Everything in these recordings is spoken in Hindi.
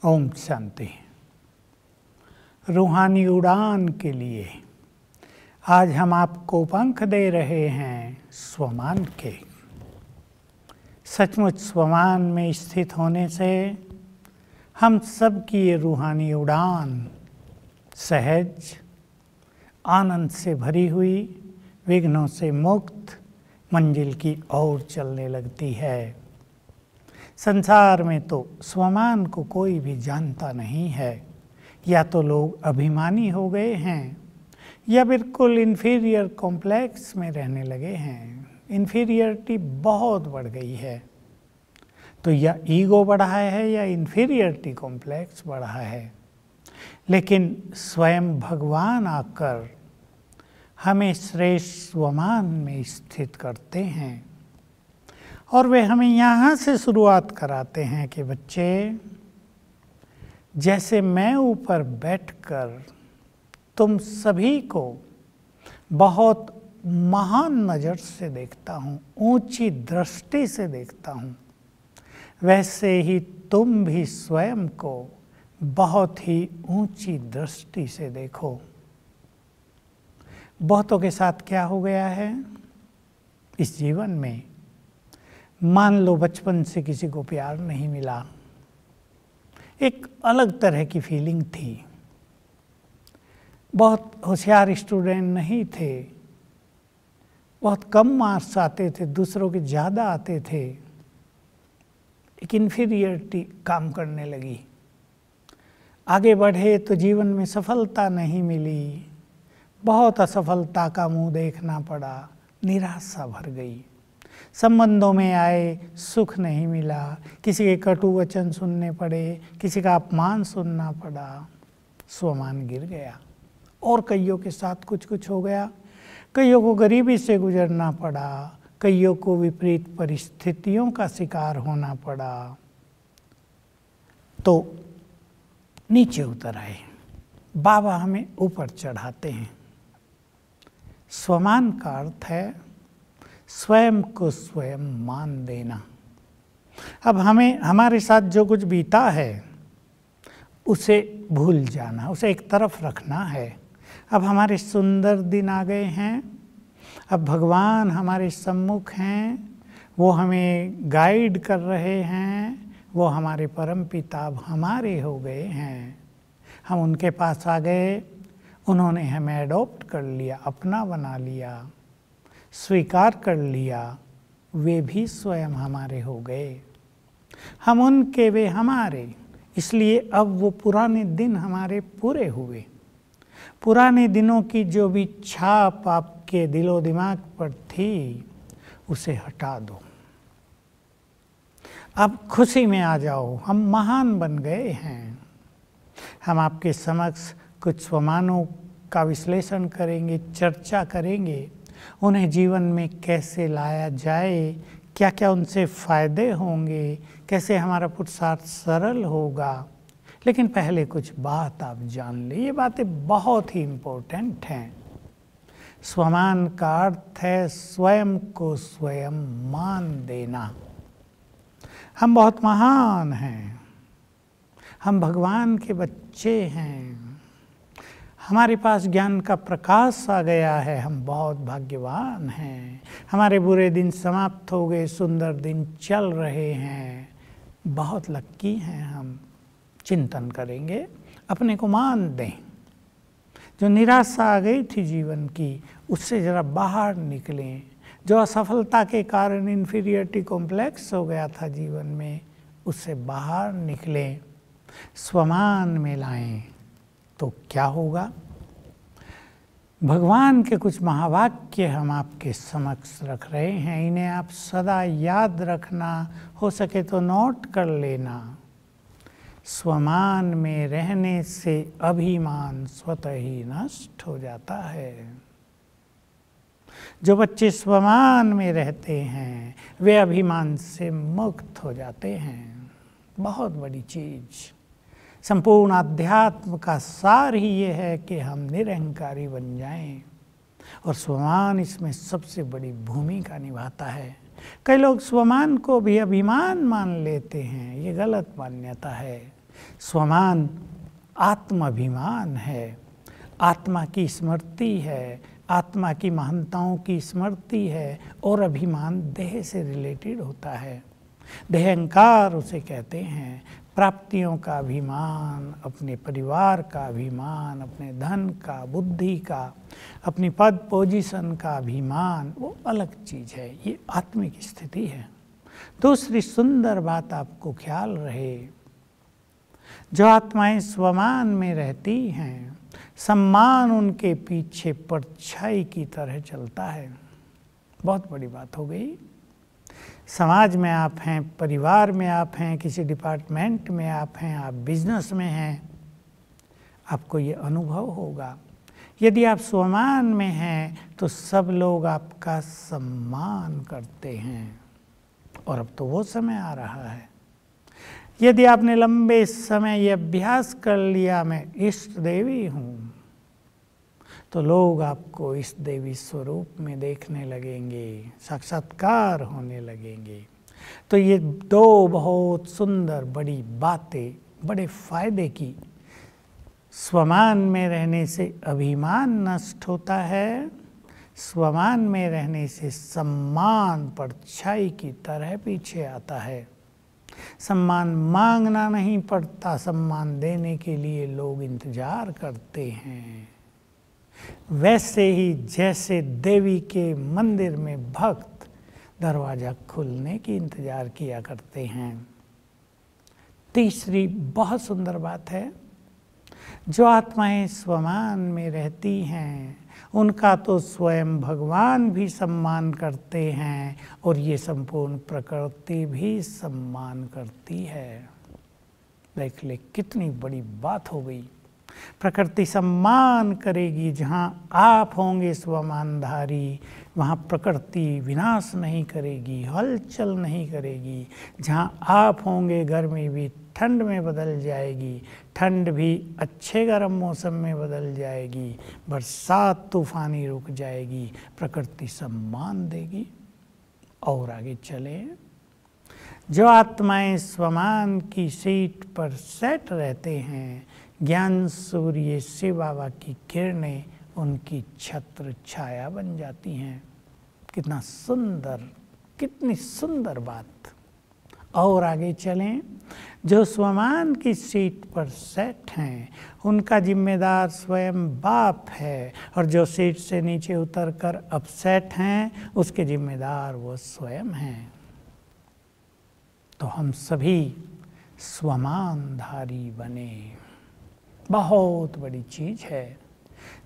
ओम शांति। रूहानी उड़ान के लिए आज हम आपको पंख दे रहे हैं स्वमान के। सचमुच स्वमान में स्थित होने से हम सब की ये रूहानी उड़ान सहज, आनंद से भरी हुई, विघ्नों से मुक्त मंजिल की ओर चलने लगती है। संसार में तो स्वमान को कोई भी जानता नहीं है। या तो लोग अभिमानी हो गए हैं या बिल्कुल इन्फीरियर कॉम्प्लेक्स में रहने लगे हैं। इन्फीरियरिटी बहुत बढ़ गई है। तो या ईगो बढ़ा है या इन्फीरियरिटी कॉम्प्लेक्स बढ़ा है। लेकिन स्वयं भगवान आकर हमें श्रेष्ठ स्वमान में स्थित करते हैं और वे हमें यहाँ से शुरुआत कराते हैं कि बच्चे, जैसे मैं ऊपर बैठकर तुम सभी को बहुत महान नज़र से देखता हूँ, ऊंची दृष्टि से देखता हूँ, वैसे ही तुम भी स्वयं को बहुत ही ऊंची दृष्टि से देखो। बहुतों के साथ क्या हो गया है इस जीवन में, मान लो बचपन से किसी को प्यार नहीं मिला, एक अलग तरह की फीलिंग थी। बहुत होशियार स्टूडेंट नहीं थे, बहुत कम मार्क्स आते थे, दूसरों के ज़्यादा आते थे। एक इन्फीरियरिटी काम करने लगी। आगे बढ़े तो जीवन में सफलता नहीं मिली, बहुत असफलता का मुंह देखना पड़ा, निराशा भर गई। संबंधों में आए, सुख नहीं मिला, किसी के कटु वचन सुनने पड़े, किसी का अपमान सुनना पड़ा, स्वमान गिर गया। और कईयों के साथ कुछ कुछ हो गया। कईयों को गरीबी से गुजरना पड़ा, कईयों को विपरीत परिस्थितियों का शिकार होना पड़ा, तो नीचे उतर आए। बाबा हमें ऊपर चढ़ाते हैं। स्वमान का अर्थ है स्वयं को स्वयं मान देना। अब हमें हमारे साथ जो कुछ बीता है उसे भूल जाना, उसे एक तरफ रखना है। अब हमारे सुंदर दिन आ गए हैं, अब भगवान हमारे सम्मुख हैं, वो हमें गाइड कर रहे हैं, वो हमारे परम पिता अब हमारे हो गए हैं। हम उनके पास आ गए, उन्होंने हमें एडॉप्ट कर लिया, अपना बना लिया, स्वीकार कर लिया, वे भी स्वयं हमारे हो गए। हम उनके, वे हमारे। इसलिए अब वो पुराने दिन हमारे पूरे हुए। पुराने दिनों की जो भी छाप आपके दिलो दिमाग पर थी उसे हटा दो। अब खुशी में आ जाओ, हम महान बन गए हैं। हम आपके समक्ष कुछ स्वमानों का विश्लेषण करेंगे, चर्चा करेंगे, उन्हें जीवन में कैसे लाया जाए, क्या क्या उनसे फ़ायदे होंगे, कैसे हमारा पुरुषार्थ सरल होगा। लेकिन पहले कुछ बात आप जान लें, ये बातें बहुत ही इम्पोर्टेंट हैं। स्वमान का अर्थ है स्वयं को स्वयं मान देना। हम बहुत महान हैं, हम भगवान के बच्चे हैं, हमारे पास ज्ञान का प्रकाश आ गया है, हम बहुत भाग्यवान हैं। हमारे बुरे दिन समाप्त हो गए, सुंदर दिन चल रहे हैं, बहुत लक्की हैं हम। चिंतन करेंगे, अपने को मान दें। जो निराशा आ गई थी जीवन की, उससे ज़रा बाहर निकलें। जो असफलता के कारण इन्फीरियरिटी कॉम्प्लेक्स हो गया था जीवन में, उससे बाहर निकलें, स्वमान में लाएं। तो क्या होगा? भगवान के कुछ महावाक्य हम आपके समक्ष रख रहे हैं, इन्हें आप सदा याद रखना, हो सके तो नोट कर लेना। स्वमान में रहने से अभिमान स्वतः ही नष्ट हो जाता है। जो बच्चे स्वमान में रहते हैं वे अभिमान से मुक्त हो जाते हैं। बहुत बड़ी चीज़। संपूर्ण अध्यात्म का सार ही ये है कि हम निरहंकारी बन जाएं, और स्वमान इसमें सबसे बड़ी भूमिका निभाता है। कई लोग स्वमान को भी अभिमान मान लेते हैं, ये गलत मान्यता है। स्वमान आत्माभिमान है, आत्मा की स्मृति है, आत्मा की महानताओं की स्मृति है, और अभिमान देह से रिलेटेड होता है। देह अहंकार उसे कहते हैं। प्राप्तियों का अभिमान, अपने परिवार का अभिमान, अपने धन का, बुद्धि का, अपनी पद पोजीशन का अभिमान, वो अलग चीज़ है। ये आत्मिक स्थिति है। दूसरी सुंदर बात आपको ख्याल रहे, जो आत्माएं स्वमान में रहती हैं, सम्मान उनके पीछे परछाई की तरह चलता है। बहुत बड़ी बात हो गई। समाज में आप हैं, परिवार में आप हैं, किसी डिपार्टमेंट में आप हैं, आप बिजनेस में हैं, आपको ये अनुभव होगा। यदि आप स्वमान में हैं तो सब लोग आपका सम्मान करते हैं, और अब तो वो समय आ रहा है। यदि आपने लंबे समय ये अभ्यास कर लिया, मैं इष्ट देवी हूँ, तो लोग आपको इस देवी स्वरूप में देखने लगेंगे, साक्षात्कार होने लगेंगे। तो ये दो बहुत सुंदर बड़ी बातें, बड़े फायदे की। स्वमान में रहने से अभिमान नष्ट होता है, स्वमान में रहने से सम्मान परछाई की तरह पीछे आता है। सम्मान मांगना नहीं पड़ता, सम्मान देने के लिए लोग इंतजार करते हैं। वैसे ही जैसे देवी के मंदिर में भक्त दरवाजा खुलने की इंतजार किया करते हैं। तीसरी बहुत सुंदर बात है, जो आत्माएं स्वमान में रहती हैं उनका तो स्वयं भगवान भी सम्मान करते हैं, और ये संपूर्ण प्रकृति भी सम्मान करती है। देख ले कितनी बड़ी बात हो गई। प्रकृति सम्मान करेगी। जहाँ आप होंगे स्वमानधारी, वहाँ प्रकृति विनाश नहीं करेगी, हलचल नहीं करेगी। जहाँ आप होंगे गर्मी भी ठंड में बदल जाएगी, ठंड भी अच्छे गर्म मौसम में बदल जाएगी, बरसात तूफानी रुक जाएगी, प्रकृति सम्मान देगी। और आगे चले, जो आत्माएं स्वमान की सीट पर सेट रहते हैं, ज्ञान सूर्य शिव बाबा की किरणें उनकी छत्र छाया बन जाती हैं। कितना सुंदर, कितनी सुंदर बात। और आगे चलें, जो स्वमान की सीट पर सेट हैं उनका जिम्मेदार स्वयं बाप है, और जो सीट से नीचे उतरकर अपसेट हैं उसके जिम्मेदार वो स्वयं हैं। तो हम सभी स्वमानधारी बने। बहुत बड़ी चीज़ है।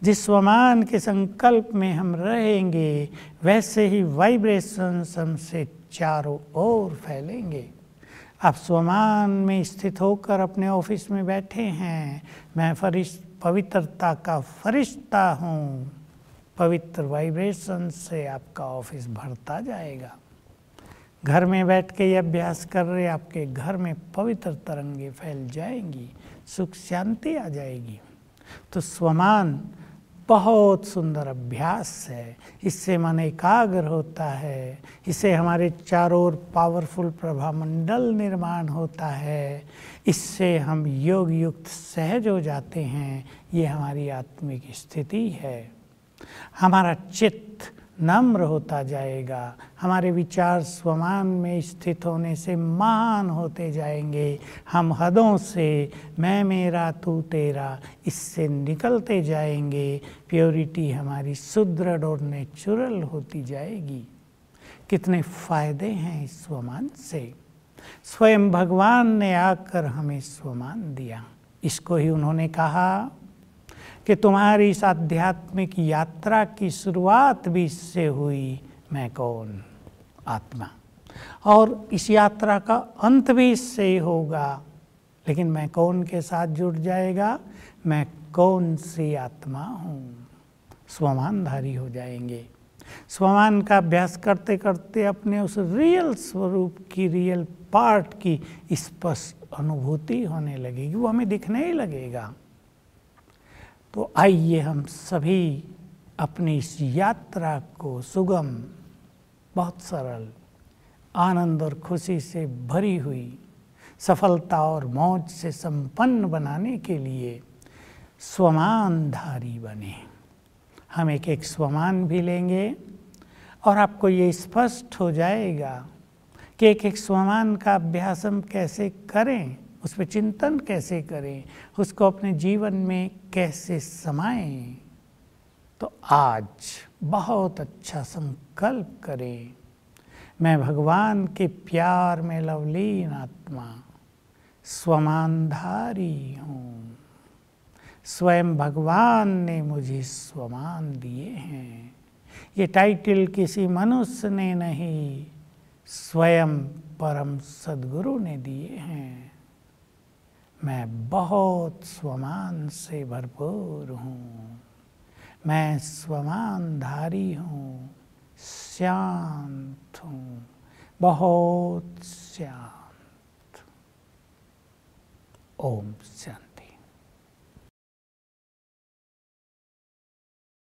जिस स्वमान के संकल्प में हम रहेंगे, वैसे ही वाइब्रेशंस हमसे चारों ओर फैलेंगे। आप स्वमान में स्थित होकर अपने ऑफिस में बैठे हैं, मैं पवित्रता का फरिश्ता हूँ। पवित्र वाइब्रेशन से आपका ऑफिस भरता जाएगा। घर में बैठ के ये अभ्यास कर रहे, आपके घर में पवित्र तरंगे फैल जाएंगी, सुख शांति आ जाएगी। तो स्वमान बहुत सुंदर अभ्यास है। इससे मन एकाग्र होता है, इससे हमारे चारों ओर पावरफुल प्रभामंडल निर्माण होता है, इससे हम योग युक्त सहज हो जाते हैं। ये हमारी आत्मिक स्थिति है। हमारा चित्त नम्र होता जाएगा, हमारे विचार स्वमान में स्थित होने से महान होते जाएंगे। हम हदों से मैं मेरा तू तेरा इससे निकलते जाएंगे। प्योरिटी हमारी सुदृढ़ और नेचुरल होती जाएगी। कितने फायदे हैं इस स्वमान से। स्वयं भगवान ने आकर हमें स्वमान दिया। इसको ही उन्होंने कहा कि तुम्हारी इस आध्यात्मिक यात्रा की शुरुआत भी इससे हुई, मैं कौन, आत्मा, और इस यात्रा का अंत भी इससे ही होगा। लेकिन मैं कौन के साथ जुड़ जाएगा, मैं कौन सी आत्मा हूँ। स्वमानधारी हो जाएंगे। स्वमान का अभ्यास करते करते अपने उस रियल स्वरूप की, रियल पार्ट की स्पष्ट अनुभूति होने लगेगी, वो हमें दिखने ही लगेगा। तो आइए हम सभी अपनी इस यात्रा को सुगम, बहुत सरल, आनंद और खुशी से भरी हुई, सफलता और मौज से संपन्न बनाने के लिए स्वमानधारी बने। हम एक एक स्वमान भी लेंगे और आपको ये स्पष्ट हो जाएगा कि एक एक स्वमान का अभ्यास हम कैसे करें, उस पर चिंतन कैसे करें, उसको अपने जीवन में कैसे समाएं। तो आज बहुत अच्छा संकल्प करें, मैं भगवान के प्यार में लवलीन आत्मा स्वमानधारी हूँ। स्वयं भगवान ने मुझे स्वमान दिए हैं। ये टाइटल किसी मनुष्य ने नहीं, स्वयं परम सद्गुरु ने दिए हैं। मैं बहुत स्वमान से भरपूर हूँ, मैं स्वमानधारी हूँ, शांत हूँ, बहुत शांत। ओम शांति।